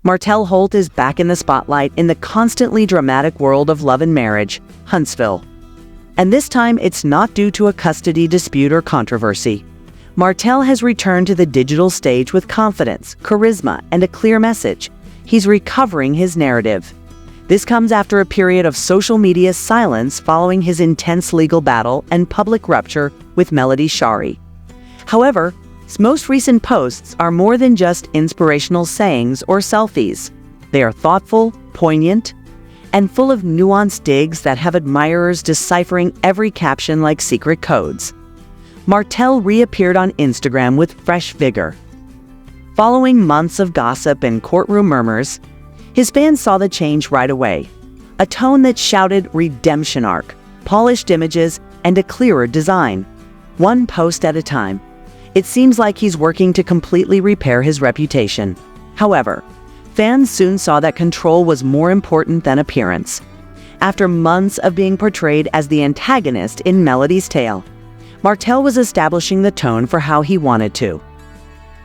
Martell Holt is back in the spotlight in the constantly dramatic world of love and marriage, Huntsville. And this time, it's not due to a custody dispute or controversy. Martell has returned to the digital stage with confidence, charisma, and a clear message. He's recovering his narrative. This comes after a period of social media silence following his intense legal battle and public rupture with Melody Shari. However, his most recent posts are more than just inspirational sayings or selfies. They are thoughtful, poignant, and full of nuanced digs that have admirers deciphering every caption like secret codes. Martell reappeared on Instagram with fresh vigor. Following months of gossip and courtroom murmurs, his fans saw the change right away. A tone that shouted redemption arc, polished images, and a clearer design. One post at a time. It seems like he's working to completely repair his reputation. However, fans soon saw that control was more important than appearance. After months of being portrayed as the antagonist in Melody's tale, Martell was establishing the tone for how he wanted to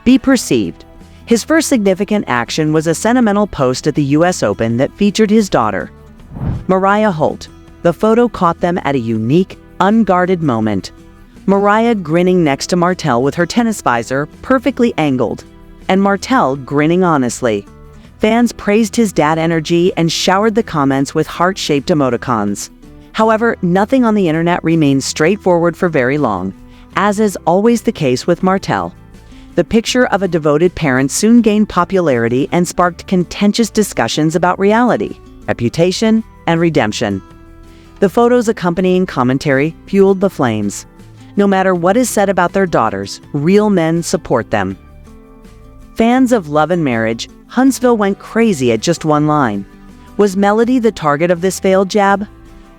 be perceived. His first significant action was a sentimental post at the US Open that featured his daughter, Martell Holt. The photo caught them at a unique, unguarded moment. Martell grinning next to Martell with her tennis visor perfectly angled, and Martell grinning honestly. Fans praised his dad energy and showered the comments with heart-shaped emoticons. However, nothing on the internet remained straightforward for very long, as is always the case with Martell. The picture of a devoted parent soon gained popularity and sparked contentious discussions about reality, reputation, and redemption. The photo's accompanying commentary fueled the flames. No matter what is said about their daughters, real men support them. Fans of love and marriage, Huntsville went crazy at just one line. Was Melody the target of this failed jab?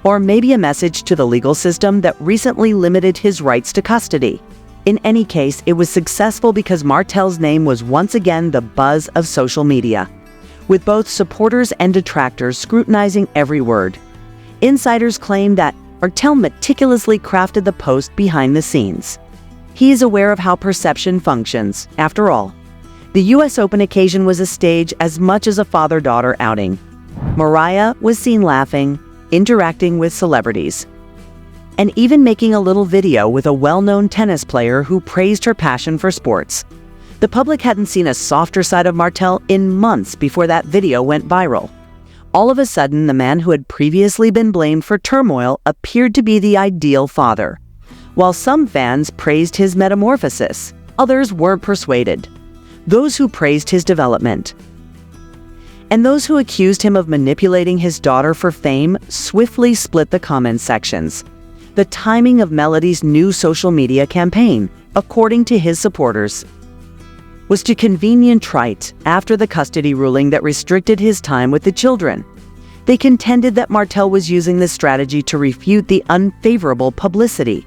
Or maybe a message to the legal system that recently limited his rights to custody? In any case, it was successful because Martell's name was once again the buzz of social media, with both supporters and detractors scrutinizing every word. Insiders claim that Martell meticulously crafted the post behind the scenes. He is aware of how perception functions. After all, the US Open occasion was a stage as much as a father-daughter outing. Mariah was seen laughing, interacting with celebrities, and even making a little video with a well-known tennis player who praised her passion for sports. The public hadn't seen a softer side of Martell in months before that video went viral. All of a sudden, the man who had previously been blamed for turmoil appeared to be the ideal father. While some fans praised his metamorphosis, others weren't persuaded. Those who praised his development and those who accused him of manipulating his daughter for fame swiftly split the comment sections. The timing of Melody's new social media campaign, according to his supporters, was too convenient right after the custody ruling that restricted his time with the children. They contended that Martell was using this strategy to refute the unfavorable publicity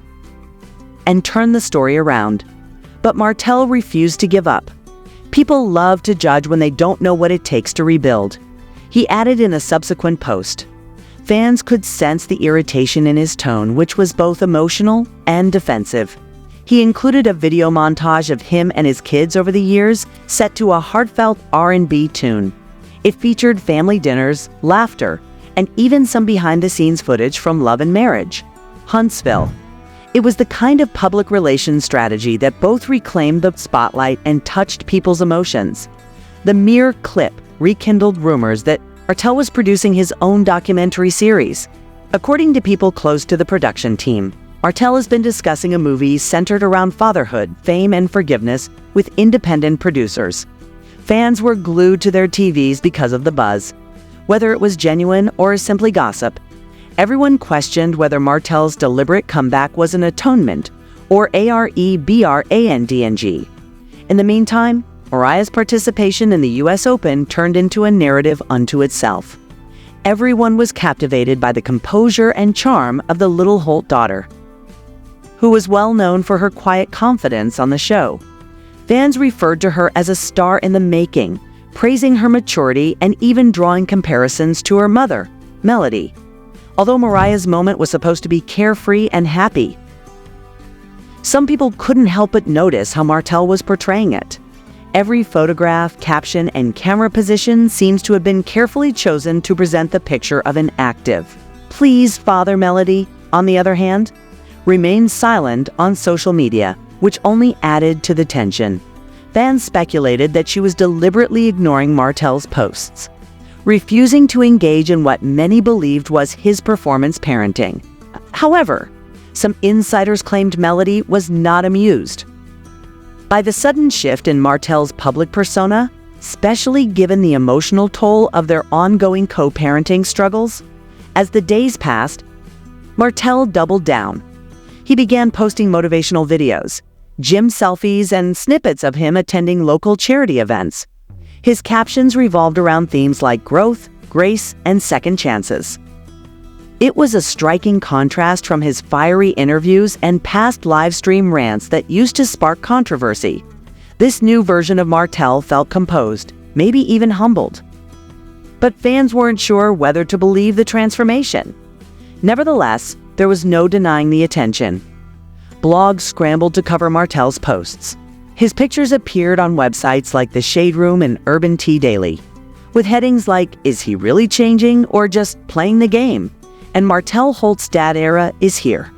and turn the story around. But Martell refused to give up. People love to judge when they don't know what it takes to rebuild. He added in a subsequent post, fans could sense the irritation in his tone, which was both emotional and defensive. He included a video montage of him and his kids over the years, set to a heartfelt R&B tune. It featured family dinners, laughter, and even some behind-the-scenes footage from Love and Marriage, Huntsville. It was the kind of public relations strategy that both reclaimed the spotlight and touched people's emotions. The mere clip rekindled rumors that Martell was producing his own documentary series. According to people close to the production team, Martell has been discussing a movie centered around fatherhood, fame, and forgiveness with independent producers. Fans were glued to their TVs because of the buzz. Whether it was genuine or simply gossip, everyone questioned whether Martell's deliberate comeback was an atonement or AREBRANDNG. In the meantime, Mariah's participation in the US Open turned into a narrative unto itself. Everyone was captivated by the composure and charm of the little Holt daughter, who was well known for her quiet confidence on the show. Fans referred to her as a star in the making, praising her maturity and even drawing comparisons to her mother, Melody. Although Mariah's moment was supposed to be carefree and happy, some people couldn't help but notice how Martell was portraying it. Every photograph, caption, and camera position seems to have been carefully chosen to present the picture of an active, pleased father. Melody, on the other hand, remained silent on social media, which only added to the tension. Fans speculated that she was deliberately ignoring Martell's posts, refusing to engage in what many believed was his performance parenting. However, some insiders claimed Melody was not amused by the sudden shift in Martell's public persona, especially given the emotional toll of their ongoing co-parenting struggles. As the days passed, Martell doubled down. He began posting motivational videos, gym selfies, and snippets of him attending local charity events. His captions revolved around themes like growth, grace, and second chances. It was a striking contrast from his fiery interviews and past live stream rants that used to spark controversy. This new version of Martell felt composed, maybe even humbled. But fans weren't sure whether to believe the transformation. Nevertheless, there was no denying the attention. Blogs scrambled to cover Martell's posts. His pictures appeared on websites like The Shade Room and Urban Tea Daily, with headings like, "Is he really changing or just playing the game?" And Martell Holt's dad era is here.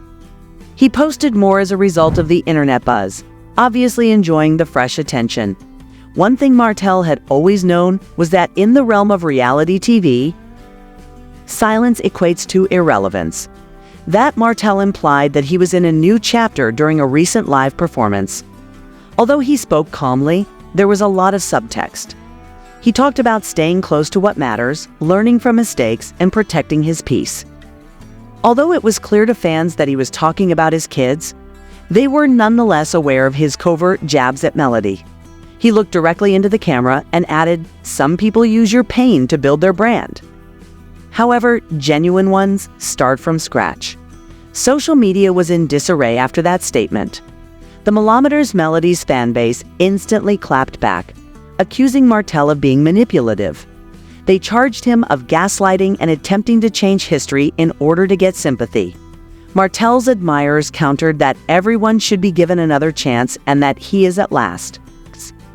He posted more as a result of the internet buzz, obviously enjoying the fresh attention. One thing Martell had always known was that in the realm of reality TV, silence equates to irrelevance. That Martell implied that he was in a new chapter during a recent live performance. Although he spoke calmly, there was a lot of subtext. He talked about staying close to what matters, learning from mistakes, and protecting his peace. Although it was clear to fans that he was talking about his kids, they were nonetheless aware of his covert jabs at Melody. He looked directly into the camera and added, "Some people use your pain to build their brand." However, genuine ones start from scratch. Social media was in disarray after that statement. The Millimeters Melody's fanbase instantly clapped back, accusing Martell of being manipulative. They charged him of gaslighting and attempting to change history in order to get sympathy. Martell's admirers countered that everyone should be given another chance and that he is at last,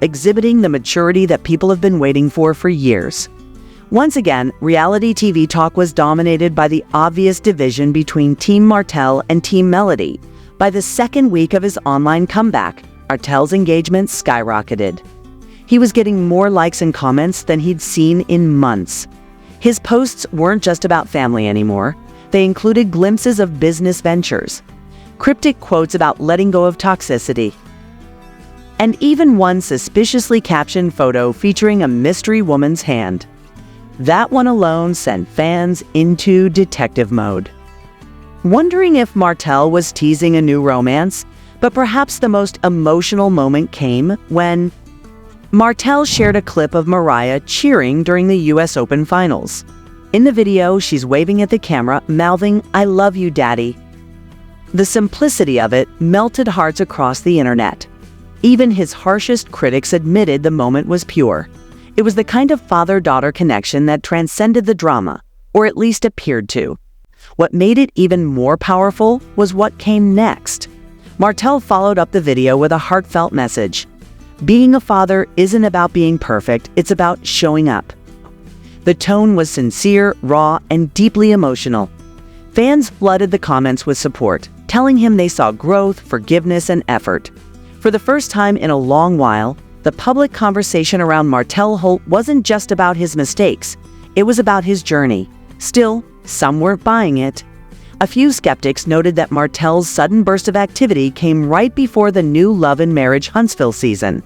exhibiting the maturity that people have been waiting for years. Once again, reality TV talk was dominated by the obvious division between Team Martell and Team Melody. By the second week of his online comeback, Martell's engagement skyrocketed. He was getting more likes and comments than he'd seen in months. His posts weren't just about family anymore. They included glimpses of business ventures, cryptic quotes about letting go of toxicity, and even one suspiciously captioned photo featuring a mystery woman's hand. That one alone sent fans into detective mode, wondering if Martell was teasing a new romance. But perhaps the most emotional moment came when Martell shared a clip of Mariah cheering during the US Open Finals. In the video, she's waving at the camera, mouthing, "I love you, Daddy." The simplicity of it melted hearts across the internet. Even his harshest critics admitted the moment was pure. It was the kind of father-daughter connection that transcended the drama, or at least appeared to. What made it even more powerful was what came next. Martell followed up the video with a heartfelt message. Being a father isn't about being perfect, it's about showing up. The tone was sincere, raw, and deeply emotional. Fans flooded the comments with support, telling him they saw growth, forgiveness, and effort. For the first time in a long while, the public conversation around Martell Holt wasn't just about his mistakes, it was about his journey. Still, some weren't buying it. A few skeptics noted that Martell's sudden burst of activity came right before the new Love and Marriage Huntsville season.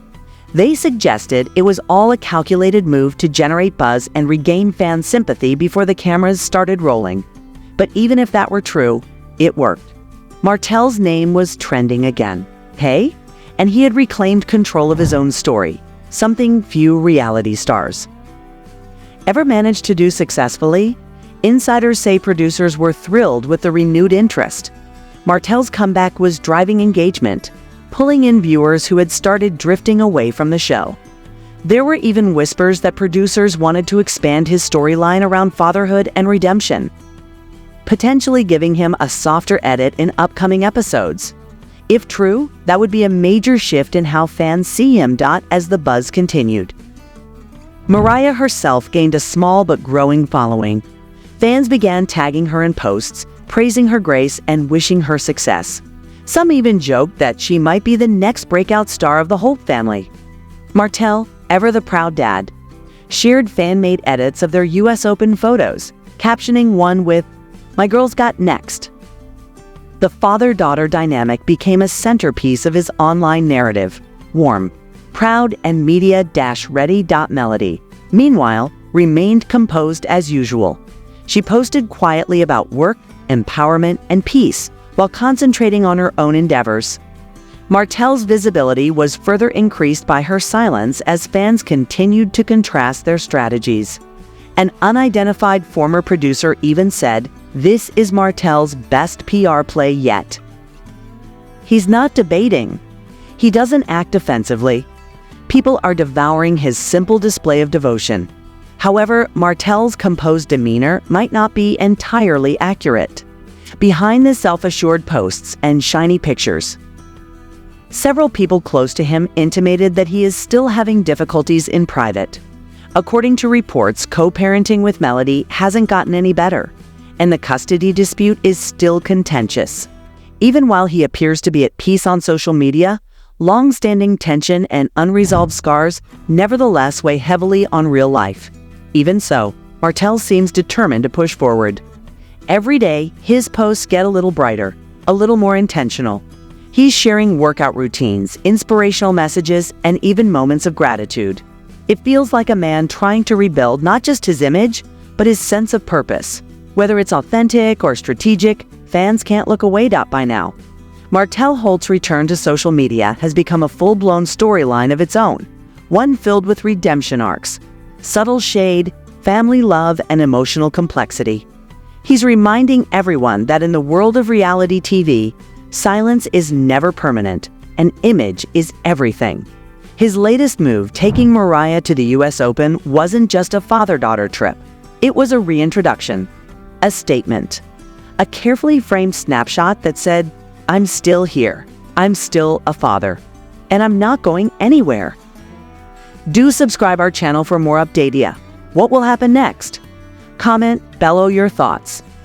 They suggested it was all a calculated move to generate buzz and regain fan sympathy before the cameras started rolling. But even if that were true, it worked. Martell's name was trending again. Hey? And he had reclaimed control of his own story, something few reality stars ever managed to do successfully. Insiders say producers were thrilled with the renewed interest. Martell's comeback was driving engagement, pulling in viewers who had started drifting away from the show. There were even whispers that producers wanted to expand his storyline around fatherhood and redemption, potentially giving him a softer edit in upcoming episodes. If true, that would be a major shift in how fans see him. As the buzz continued, Mariah herself gained a small but growing following. Fans began tagging her in posts, praising her grace and wishing her success. Some even joked that she might be the next breakout star of the Holt family. Martell, ever the proud dad, shared fan-made edits of their US Open photos, captioning one with, "My girl's got next." The father-daughter dynamic became a centerpiece of his online narrative, warm, proud, and media-ready. Melody, meanwhile, remained composed as usual. She posted quietly about work, empowerment, and peace, while concentrating on her own endeavors. Martell's visibility was further increased by her silence as fans continued to contrast their strategies. An unidentified former producer even said, "This is Martell's best PR play yet." He's not debating. He doesn't act defensively. People are devouring his simple display of devotion. However, Martell's composed demeanor might not be entirely accurate. Behind the self-assured posts and shiny pictures, several people close to him intimated that he is still having difficulties in private. According to reports, co-parenting with Melody hasn't gotten any better, and the custody dispute is still contentious. Even while he appears to be at peace on social media, long-standing tension and unresolved scars nevertheless weigh heavily on real life. Even so, Martell seems determined to push forward. Every day, his posts get a little brighter, a little more intentional. He's sharing workout routines, inspirational messages, and even moments of gratitude. It feels like a man trying to rebuild not just his image, but his sense of purpose. Whether it's authentic or strategic, fans can't look away. By now, Martell Holt's return to social media has become a full-blown storyline of its own, one filled with redemption arcs, subtle shade, family love, and emotional complexity. He's reminding everyone that in the world of reality TV, silence is never permanent, and image is everything. His latest move, taking Mariah to the US Open, wasn't just a father-daughter trip. It was a reintroduction, a statement, a carefully framed snapshot that said, "I'm still here, I'm still a father, and I'm not going anywhere." Do subscribe our channel for more updates. What will happen next? Comment below your thoughts.